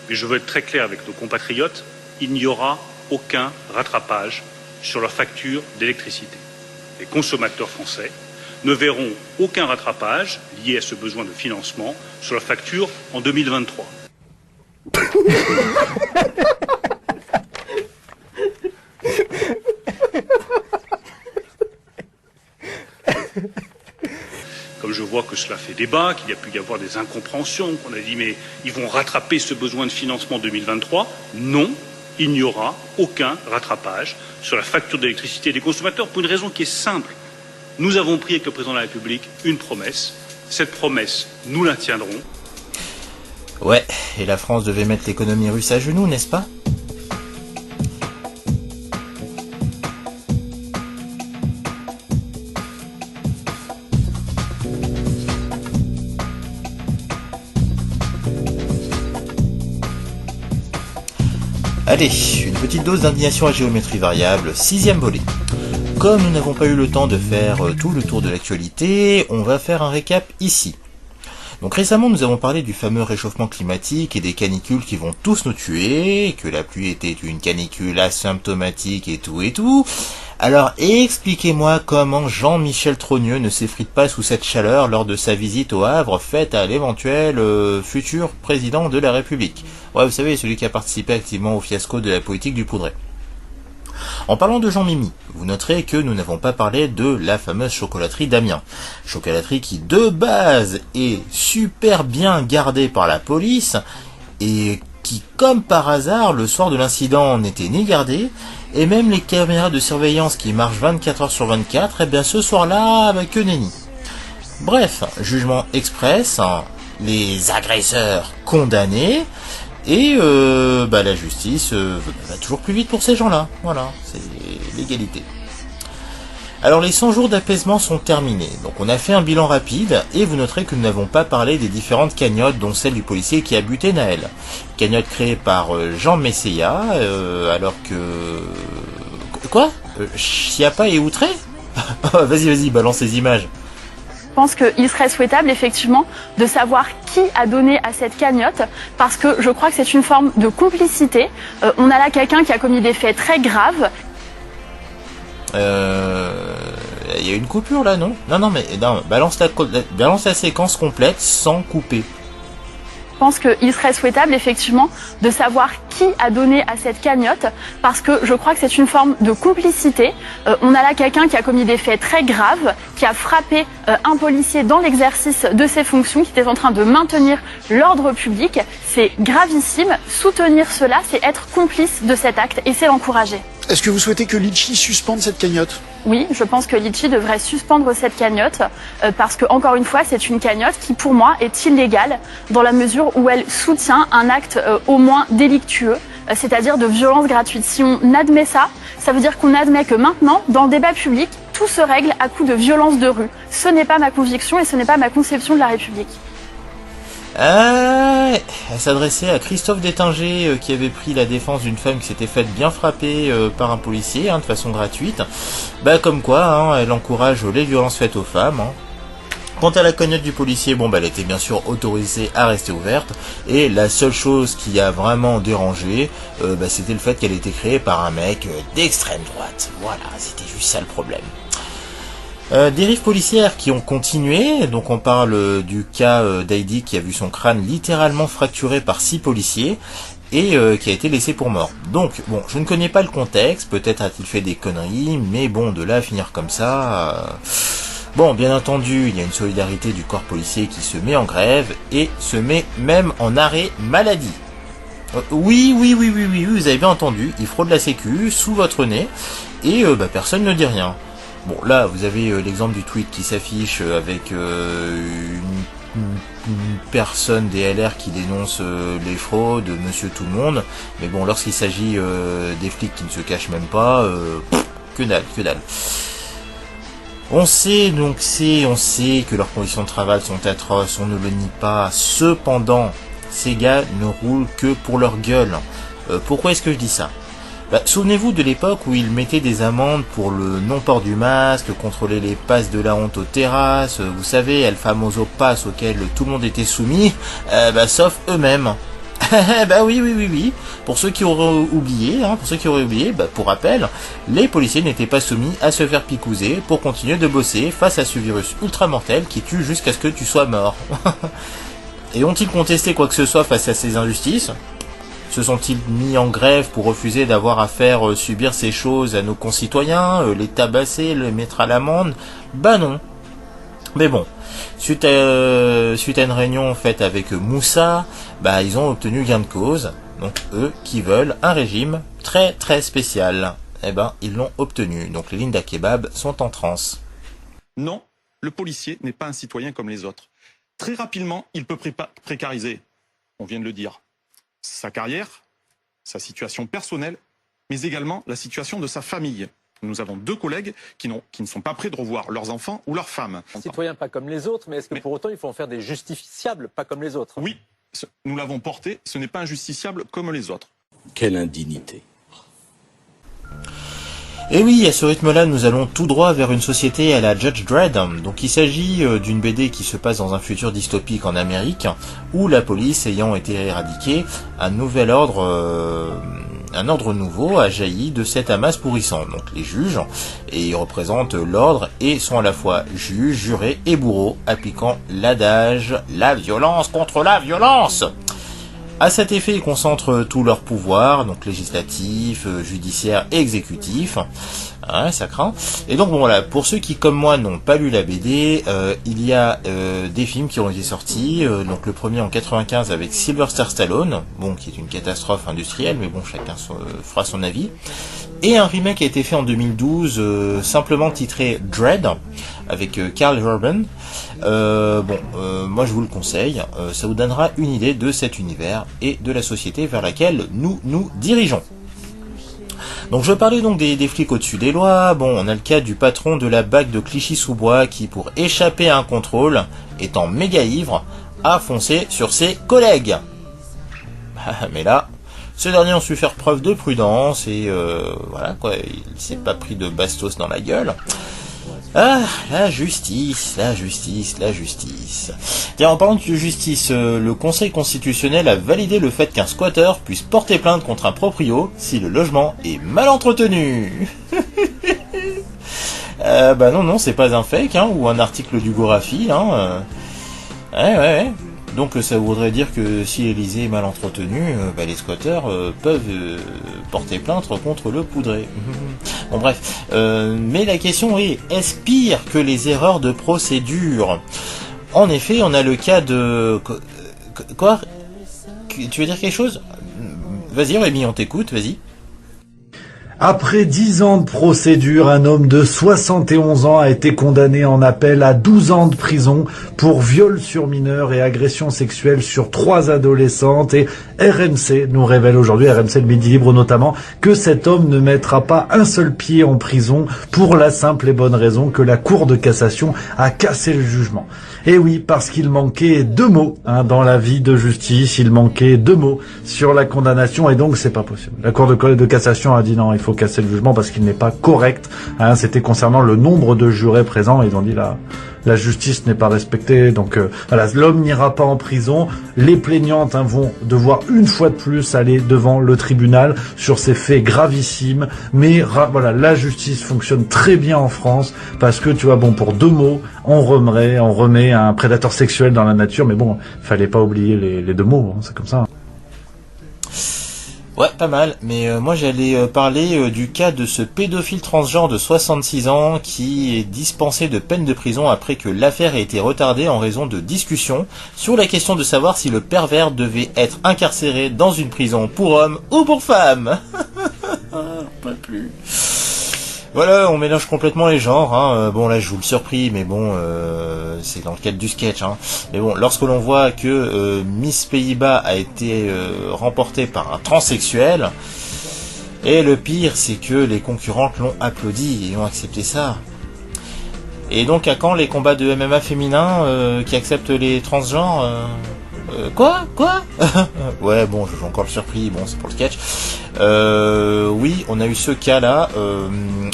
Mais je veux être très clair avec nos compatriotes, il n'y aura aucun rattrapage sur leur facture d'électricité. Les consommateurs français ne verront aucun rattrapage lié à ce besoin de financement sur leur facture en 2023. Comme je vois que cela fait débat, qu'il y a pu y avoir des incompréhensions, qu'on a dit mais ils vont rattraper ce besoin de financement 2023, non, il n'y aura aucun rattrapage sur la facture d'électricité des consommateurs pour une raison qui est simple. Nous avons pris avec le président de la République une promesse. Cette promesse, nous la tiendrons. Ouais, et la France devait mettre l'économie russe à genoux, n'est-ce pas ? Allez, une petite dose d'indignation à géométrie variable, 6e volet. Comme nous n'avons pas eu le temps de faire tout le tour de l'actualité, on va faire un récap ici. Donc récemment nous avons parlé du fameux réchauffement climatique et des canicules qui vont tous nous tuer, que la pluie était une canicule asymptomatique et tout. Alors expliquez-moi comment Jean-Michel Trogneux ne s'effrite pas sous cette chaleur lors de sa visite au Havre faite à l'éventuel futur président de la République. Ouais, vous savez, celui qui a participé activement au fiasco de la politique du poudré. En parlant de Jean-Mimi, vous noterez que nous n'avons pas parlé de la fameuse chocolaterie d'Amiens. Chocolaterie qui de base est super bien gardée par la police et qui, comme par hasard, le soir de l'incident n'était ni gardée, et même les caméras de surveillance qui marchent 24 heures sur 24, eh bien ce soir-là, que nenni. Bref, jugement express, les agresseurs condamnés, et la justice va toujours plus vite pour ces gens-là. Voilà, c'est l'égalité. Alors les 100 jours d'apaisement sont terminés, donc on a fait un bilan rapide, et vous noterez que nous n'avons pas parlé des différentes cagnottes, dont celle du policier qui a buté Naël. Cagnotte créée par Jean Messia, alors que... Quoi Chiappa est outré. Vas-y, balance les images. Je pense qu'il serait souhaitable effectivement de savoir qui a donné à cette cagnotte, parce que je crois que c'est une forme de complicité. On a là quelqu'un qui a commis des faits très graves. Il y a une coupure là, non ? Non, balance la séquence complète sans couper. Je pense qu'il serait souhaitable effectivement de savoir qui a donné à cette cagnotte, parce que je crois que c'est une forme de complicité. On a là quelqu'un qui a commis des faits très graves, qui a frappé un policier dans l'exercice de ses fonctions, qui était en train de maintenir l'ordre public. C'est gravissime. Soutenir cela, c'est être complice de cet acte et c'est l'encourager. Est-ce que vous souhaitez que Litchi suspende cette cagnotte ? Oui, je pense que Litchi devrait suspendre cette cagnotte parce que, encore une fois, c'est une cagnotte qui, pour moi, est illégale dans la mesure où elle soutient un acte au moins délictueux, c'est-à-dire de violence gratuite. Si on admet ça, ça veut dire qu'on admet que maintenant, dans le débat public, tout se règle à coup de violence de rue. Ce n'est pas ma conviction et ce n'est pas ma conception de la République. Elle s'adressait à Christophe Détinger qui avait pris la défense d'une femme qui s'était faite bien frapper par un policier de façon gratuite. Comme quoi, elle encourage les violences faites aux femmes. Quant à la cagnotte du policier, elle était bien sûr autorisée à rester ouverte, et la seule chose qui a vraiment dérangé, c'était le fait qu'elle ait été créée par un mec d'extrême droite. Voilà, c'était juste ça le problème. Dérives policières qui ont continué, donc on parle du cas d'Heidi qui a vu son crâne littéralement fracturé par 6 policiers et qui a été laissé pour mort. Donc je ne connais pas le contexte, peut-être a-t-il fait des conneries, mais de là à finir comme ça... bien entendu, il y a une solidarité du corps policier qui se met en grève et se met même en arrêt maladie. Oui, vous avez bien entendu, il fraude la sécu sous votre nez et personne ne dit rien. Là, vous avez l'exemple du tweet qui s'affiche avec une personne des LR qui dénonce les fraudes, monsieur tout le monde. Mais lorsqu'il s'agit des flics qui ne se cachent même pas, que dalle. On sait que leurs conditions de travail sont atroces, on ne le nie pas. Cependant, ces gars ne roulent que pour leur gueule. Pourquoi est-ce que je dis ça ? Souvenez-vous de l'époque où ils mettaient des amendes pour le non-port du masque, contrôler les passes de la honte aux terrasses, vous savez, el famoso pass auquel tout le monde était soumis, sauf eux-mêmes. Bah oui. Pour ceux qui auraient oublié, pour rappel, les policiers n'étaient pas soumis à se faire picouser pour continuer de bosser face à ce virus ultra mortel qui tue jusqu'à ce que tu sois mort. Et ont-ils contesté quoi que ce soit face à ces injustices ? Se sont-ils mis en grève pour refuser d'avoir à faire subir ces choses à nos concitoyens, les tabasser, les mettre à l'amende ? Bah non. Mais bon, suite à une réunion faite avec Moussa, bah ils ont obtenu gain de cause. Donc eux qui veulent un régime très très spécial, eh ben ils l'ont obtenu. Donc les Linda Kebab sont en transe. Non, le policier n'est pas un citoyen comme les autres. Très rapidement, il peut précariser, on vient de le dire, sa carrière, sa situation personnelle, mais également la situation de sa famille. Nous avons 2 collègues qui ne sont pas prêts de revoir leurs enfants ou leurs femmes. Citoyens pas comme les autres, mais est-ce que pour autant il faut en faire des justiciables pas comme les autres ? Oui, nous l'avons porté, ce n'est pas un justiciable comme les autres. Quelle indignité. Et oui, à ce rythme-là, nous allons tout droit vers une société à la Judge Dredd. Donc il s'agit d'une BD qui se passe dans un futur dystopique en Amérique, où la police ayant été éradiquée, un ordre nouveau a jailli de cet amas pourrissant. Donc les juges, et ils représentent l'ordre et sont à la fois juges, jurés et bourreaux, appliquant l'adage « la violence contre la violence ». À cet effet, ils concentrent tout leur pouvoir, donc législatif, judiciaire et exécutif. Hein, ça craint. Et donc bon, voilà, pour ceux qui comme moi n'ont pas lu la BD, il y a des films qui ont été sortis. Donc le premier en 95 avec Sylvester Stallone, bon, qui est une catastrophe industrielle, mais bon, chacun fera son avis. Et un remake a été fait en 2012, simplement titré Dread, avec Karl Urban. Moi je vous le conseille, ça vous donnera une idée de cet univers et de la société vers laquelle nous nous dirigeons. Donc je parlais donc des flics au-dessus des lois. Bon, on a le cas du patron de la BAC de Clichy-sous-Bois qui, pour échapper à un contrôle, étant méga ivre, a foncé sur ses collègues. Mais là, ces derniers ont su faire preuve de prudence et voilà quoi, il s'est pas pris de bastos dans la gueule. Ah, la justice. Tiens, en parlant de justice, le Conseil constitutionnel a validé le fait qu'un squatter puisse porter plainte contre un proprio si le logement est mal entretenu. Bah non, c'est pas un fake, hein, ou un article du Gorafi, hein. Ouais. Donc ça voudrait dire que si l'Elysée est mal entretenu, les squatteurs peuvent porter plainte contre le poudré. Bon bref, mais la question est, est-ce pire que les erreurs de procédure ? En effet, on a le cas de... Quoi ? Tu veux dire quelque chose ? Vas-y Rémi, on t'écoute, vas-y. Après 10 ans de procédure, un homme de 71 ans a été condamné en appel à 12 ans de prison pour viol sur mineur et agression sexuelle sur 3 adolescentes. Et RMC nous révèle aujourd'hui, RMC le Midi Libre notamment, que cet homme ne mettra pas un seul pied en prison pour la simple et bonne raison que la Cour de cassation a cassé le jugement. Et oui, parce qu'il manquait 2 mots dans la vie de justice, il manquait 2 mots sur la condamnation et donc c'est pas possible. La Cour de cassation a dit non, il faut casser le jugement parce qu'il n'est pas correct. C'était concernant le nombre de jurés présents. Ils ont dit la justice n'est pas respectée. Donc voilà, l'homme n'ira pas en prison. Les plaignantes vont devoir une fois de plus aller devant le tribunal sur ces faits gravissimes. Mais voilà, la justice fonctionne très bien en France parce que tu vois, bon, pour 2 mots, on remet un prédateur sexuel dans la nature. Mais bon, fallait pas oublier les 2 mots. C'est comme ça. Ouais, pas mal, mais moi j'allais parler du cas de ce pédophile transgenre de 66 ans qui est dispensé de peine de prison après que l'affaire ait été retardée en raison de discussions sur la question de savoir si le pervers devait être incarcéré dans une prison pour hommes ou pour femmes. Pas plus. Voilà, on mélange complètement les genres. Bon, là, je vous le surpris, mais bon, c'est dans le cadre du sketch. Mais bon, lorsque l'on voit que Miss Pays-Bas a été remportée par un transsexuel, et le pire, c'est que les concurrentes l'ont applaudi et ont accepté ça. Et donc, à quand les combats de MMA féminins qui acceptent les transgenres Quoi Ouais, bon, je joue encore le surpris, bon, c'est pour le sketch. Oui, on a eu ce cas-là,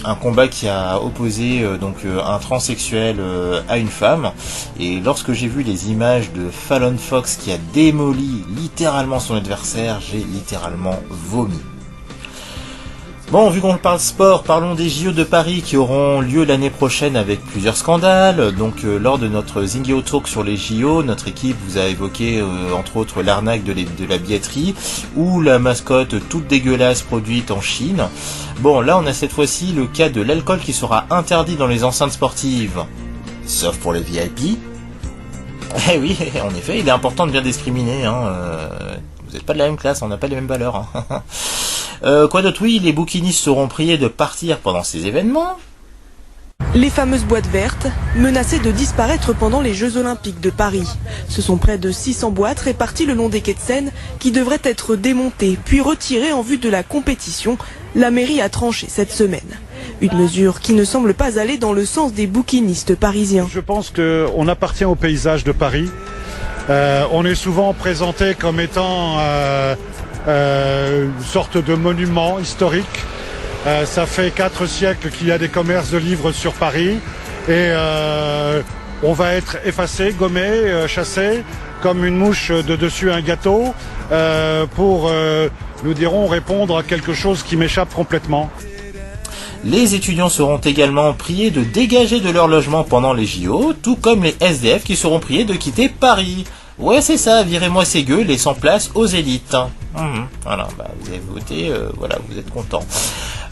un combat qui a opposé un transsexuel à une femme. Et lorsque j'ai vu les images de Fallon Fox qui a démoli littéralement son adversaire, j'ai littéralement vomi. Bon, vu qu'on parle sport, parlons des JO de Paris qui auront lieu l'année prochaine avec plusieurs scandales. Donc, lors de notre Zingeo Talk sur les JO, notre équipe vous a évoqué, entre autres, l'arnaque de la billetterie ou la mascotte toute dégueulasse produite en Chine. Bon, là, on a cette fois-ci le cas de l'alcool qui sera interdit dans les enceintes sportives, sauf pour les VIP. Eh oui, en effet, il est important de bien discriminer. Vous n'êtes pas de la même classe, on n'a pas les mêmes valeurs. Quoi d'autre? Oui, les bouquinistes seront priés de partir pendant ces événements. Les fameuses boîtes vertes, menacées de disparaître pendant les Jeux Olympiques de Paris. Ce sont près de 600 boîtes réparties le long des quais de Seine qui devraient être démontées puis retirées en vue de la compétition. La mairie a tranché cette semaine. Une mesure qui ne semble pas aller dans le sens des bouquinistes parisiens. Je pense qu'on appartient au paysage de Paris. On est souvent présenté comme étant une sorte de monument historique. Ça fait 4 siècles qu'il y a des commerces de livres sur Paris et on va être effacé, gommé, chassé comme une mouche de dessus un gâteau pour, nous dirons, répondre à quelque chose qui m'échappe complètement. Les étudiants seront également priés de dégager de leur logement pendant les JO, tout comme les SDF qui seront priés de quitter Paris. Ouais, c'est ça, virez-moi ces gueux, laissant place aux élites. Voilà, vous avez voté, voilà, vous êtes contents.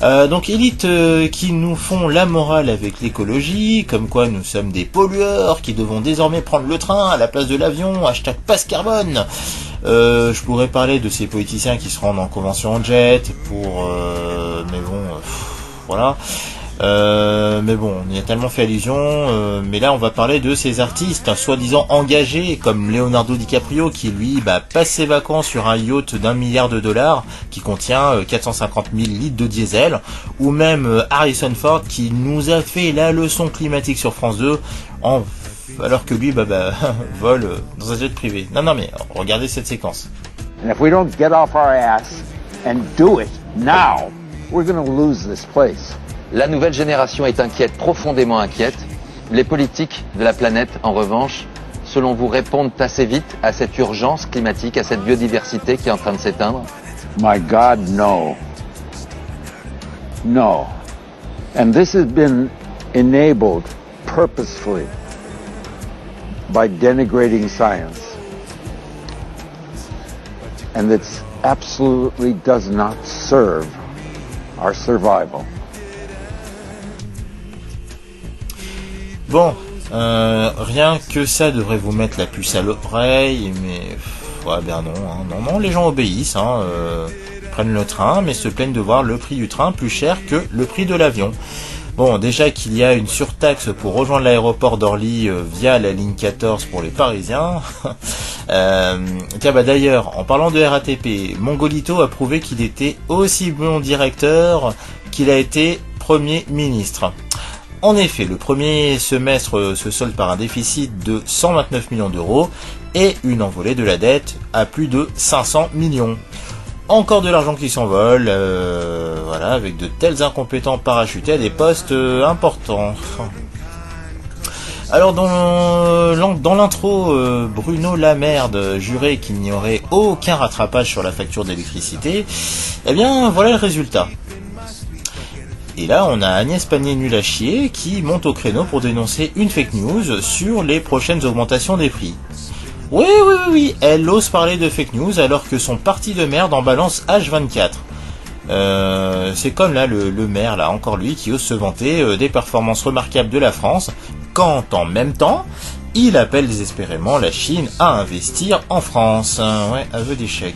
Donc élites qui nous font la morale avec l'écologie, comme quoi nous sommes des pollueurs qui devons désormais prendre le train à la place de l'avion, #passe carbone. Je pourrais parler de ces politiciens qui se rendent en convention en jet pour... mais bon, voilà. Mais bon, on y a tellement fait allusion, mais là on va parler de ces artistes soi-disant engagés comme Leonardo DiCaprio qui lui passe ses vacances sur un yacht d'1 milliard de dollars qui contient 450 000 litres de diesel, ou même Harrison Ford qui nous a fait la leçon climatique sur France 2 alors que lui vole dans un jet privé. Non mais regardez cette séquence. And if we don't get off our ass and do it now, we're going to lose this place. La nouvelle génération est inquiète, profondément inquiète. Les politiques de la planète, en revanche, selon vous, répondent assez vite à cette urgence climatique, à cette biodiversité qui est en train de s'éteindre? My God, no. No. And this has been enabled purposefully by denigrating science. And it absolutely does not serve our survival. Bon, rien que ça devrait vous mettre la puce à l'oreille, mais non, les gens obéissent, prennent le train, mais se plaignent de voir le prix du train plus cher que le prix de l'avion. Bon, déjà qu'il y a une surtaxe pour rejoindre l'aéroport d'Orly via la ligne 14 pour les Parisiens. D'ailleurs, en parlant de RATP, Mongolito a prouvé qu'il était aussi bon directeur qu'il a été Premier ministre. En effet, le premier semestre se solde par un déficit de 129 millions d'euros et une envolée de la dette à plus de 500 millions. Encore de l'argent qui s'envole, voilà, avec de tels incompétents parachutés à des postes importants. Alors dans l'intro, Bruno Lamerde jurait qu'il n'y aurait aucun rattrapage sur la facture d'électricité. Eh bien, voilà le résultat. Et là, on a Agnès Pannier-Nul à chier qui monte au créneau pour dénoncer une fake news sur les prochaines augmentations des prix. Oui, elle ose parler de fake news alors que son parti de merde en balance H24. C'est comme là le maire, là, encore lui, qui ose se vanter des performances remarquables de la France, quand en même temps, il appelle désespérément la Chine à investir en France. Ouais, aveu d'échec.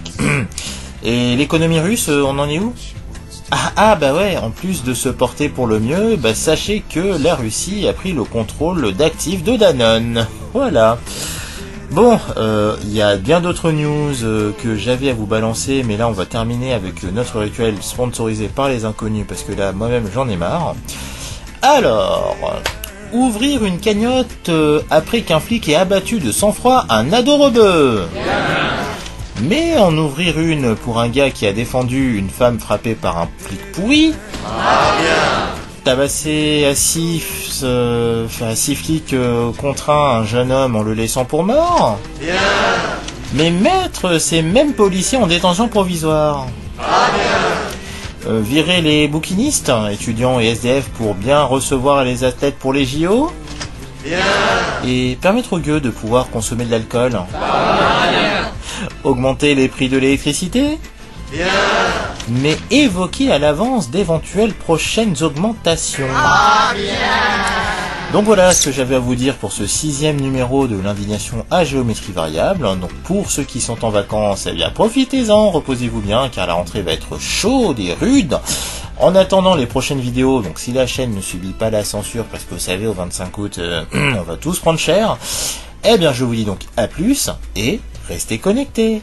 Et l'économie russe, on en est où ? En plus de se porter pour le mieux, sachez que la Russie a pris le contrôle d'actifs de Danone. Voilà. Bon, il y a bien d'autres news que j'avais à vous balancer, mais là on va terminer avec notre rituel sponsorisé par les inconnus, parce que là, moi-même, j'en ai marre. Alors, ouvrir une cagnotte après qu'un flic ait abattu de sang-froid un ado rebeu. Mais en ouvrir une pour un gars qui a défendu une femme frappée par un flic pourri. Tabasser à 6 flics contraints un jeune homme en le laissant pour mort. Mais mettre ces mêmes policiers en détention provisoire. Virer les bouquinistes, étudiants et SDF pour bien recevoir les athlètes pour les JO. Et permettre aux gueux de pouvoir consommer de l'alcool. Augmenter les prix de l'électricité. Mais évoquer à l'avance d'éventuelles prochaines augmentations. Donc voilà ce que j'avais à vous dire pour ce 6e numéro de l'indignation à géométrie variable. Donc pour ceux qui sont en vacances, eh bien profitez-en, reposez-vous bien car la rentrée va être chaude et rude. En attendant les prochaines vidéos, donc si la chaîne ne subit pas la censure, parce que vous savez au 25 août on va tous prendre cher, eh bien je vous dis donc à plus et restez connectés.